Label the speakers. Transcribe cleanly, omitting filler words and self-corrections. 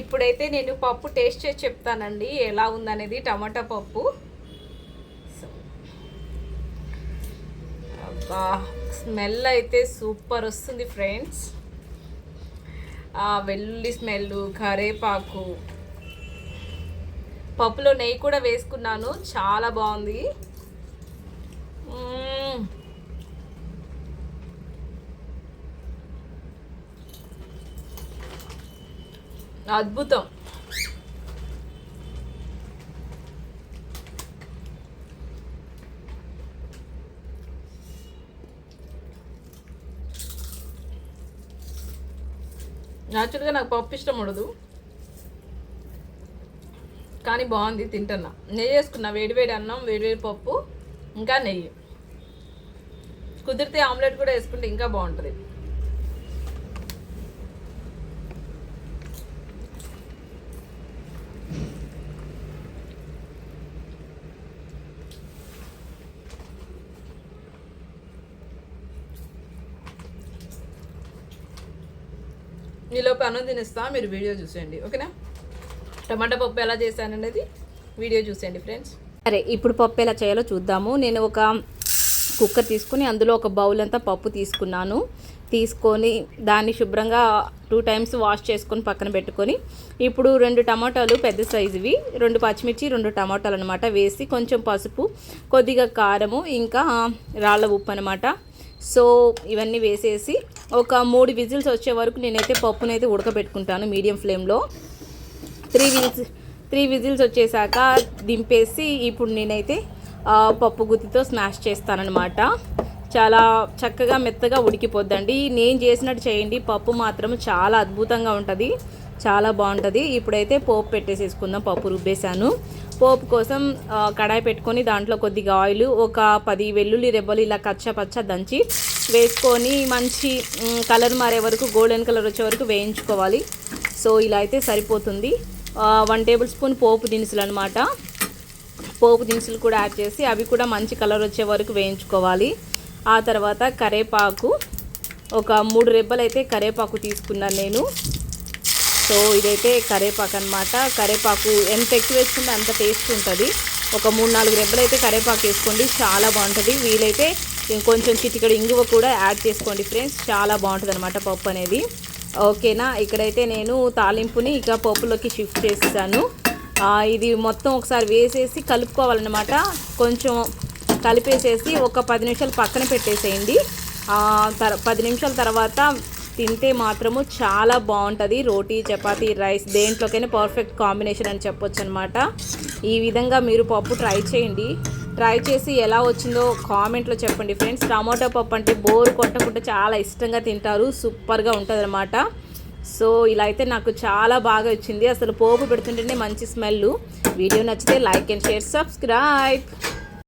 Speaker 1: ఇప్పుడైతే నేను పప్పు టేస్ట్ చేసి చెప్తానండి ఎలా ఉందనేది, టమాటా పప్పు. అబ్బా స్మెల్ అయితే సూపర్ వస్తుంది ఫ్రెండ్స్. వెల్లుల్లి స్మెల్, కరేపాకు, పప్పులో నెయ్యి కూడా వేసుకున్నాను, చాలా బాగుంది. అద్భుతం. యాక్చువల్గా నాకు పప్పు ఇష్టం ఉండదు, కానీ బాగుంది, తింటున్నా. నెయ్యి వేసుకున్నా, వేడివేడి అన్నం, వేడివేడి పప్పు, ఇంకా నెయ్యి. కుదిరితే ఆమ్లెట్ కూడా వేసుకుంటే ఇంకా బాగుంటుంది. ఈలోపు అన్నం తినేస్తా, మీరు వీడియో చూసేయండి, ఓకేనా? టమాటా పప్పు ఎలా చేశాననేది వీడియో చూసేయండి ఫ్రెండ్స్. సరే, ఇప్పుడు పప్పు ఎలా చేయాలో చూద్దాము. నేను ఒక కుక్కర్ తీసుకుని అందులో ఒక బౌల్ అంతా పప్పు తీసుకొని దాన్ని శుభ్రంగా 2 times వాష్ చేసుకొని పక్కన పెట్టుకొని, ఇప్పుడు 2 టమాటాలు పెద్ద సైజువి, 2 పచ్చిమిర్చి, 2 టమాటాలు అనమాట వేసి, కొంచెం పసుపు, కొద్దిగా కారము, ఇంకా రాళ్ళ ఉప్పు అనమాట. సో ఇవన్నీ వేసేసి ఒక 3 విజిల్స్ వచ్చే వరకు నేనైతే పప్పునైతే ఉడకబెట్టుకుంటాను మీడియం ఫ్లేమ్లో. 3 విజిల్స్ వచ్చేసాక దింపేసి ఇప్పుడు నేనైతే పప్పు గుత్తితో స్మాష్ చేస్తానన్నమాట. చాలా చక్కగా మెత్తగా ఉడికిపోద్దండి. నేను చేసినట్టు చేయండి, పప్పు మాత్రం చాలా అద్భుతంగా ఉంటుంది, చాలా బాగుంటుంది. ఇప్పుడైతే పోపు పెట్టేసేసుకుందాం. పప్పు రుబ్బేశాను. పోపు కోసం కడాయి పెట్టుకొని దాంట్లో కొద్దిగా ఆయిల్, ఒక 10 వెల్లుల్లి రెబ్బలు ఇలా కచ్చపచ్చ దంచి వేసుకొని మంచి కలర్ మారే వరకు, గోల్డెన్ కలర్ వచ్చే వరకు వేయించుకోవాలి. సో ఇలా అయితే సరిపోతుంది. 1 టేబుల్ స్పూన్ పోపు దినుసులు అనమాట. పోపు దినుసులు కూడా యాడ్ చేసి అవి కూడా మంచి కలర్ వచ్చే వరకు వేయించుకోవాలి. ఆ తర్వాత కరేపాకు, ఒక 3 రెబ్బలు అయితే కరేపాకు తీసుకున్నాను నేను. సో ఇదైతే కరేపాకు అనమాట. కరేపాకు ఎంత ఎక్కువ వేసుకుంటే అంత టేస్ట్ ఉంటుంది. ఒక 3-4 రెబ్బలు అయితే కరేపాకు వేసుకోండి, చాలా బాగుంటుంది. వీలైతే ఇంకొంచెం చిటికెడు ఇంగువ కూడా యాడ్ చేసుకోండి ఫ్రెండ్స్, చాలా బాగుంటుంది అనమాట పప్పు అనేది, ఓకేనా? ఇక్కడైతే నేను తాలింపుని ఇక పప్పులోకి షిఫ్ట్ చేస్తాను. ఇది మొత్తం ఒకసారి వేసేసి కలుపుకోవాలన్నమాట. కొంచెం కలిపేసేసి ఒక 10 నిమిషాలు పక్కన పెట్టేసేయండి. 10 నిమిషాల తర్వాత తింటే మాత్రము చాలా బాగుంటుంది. రోటీ, చపాతీ, రైస్ దేంట్లోకైనా పర్ఫెక్ట్ కాంబినేషన్ అని చెప్పొచ్చు అనమాట. ఈ విధంగా మీరు పప్పు ట్రై చేయండి. ట్రై చేసి ఎలా వచ్చిందో కామెంట్లో చెప్పండి ఫ్రెండ్స్. టమాటో పప్పు అంటే బోర్ కొట్టకుండా చాలా ఇష్టంగా తింటారు, సూపర్గా ఉంటుంది అనమాట. సో ఇలా అయితే నాకు చాలా బాగా వచ్చింది. అసలు పోపు పెడుతుంటేనే మంచి స్మెల్. వీడియో నచ్చితే లైక్ అండ్ షేర్, సబ్స్క్రైబ్.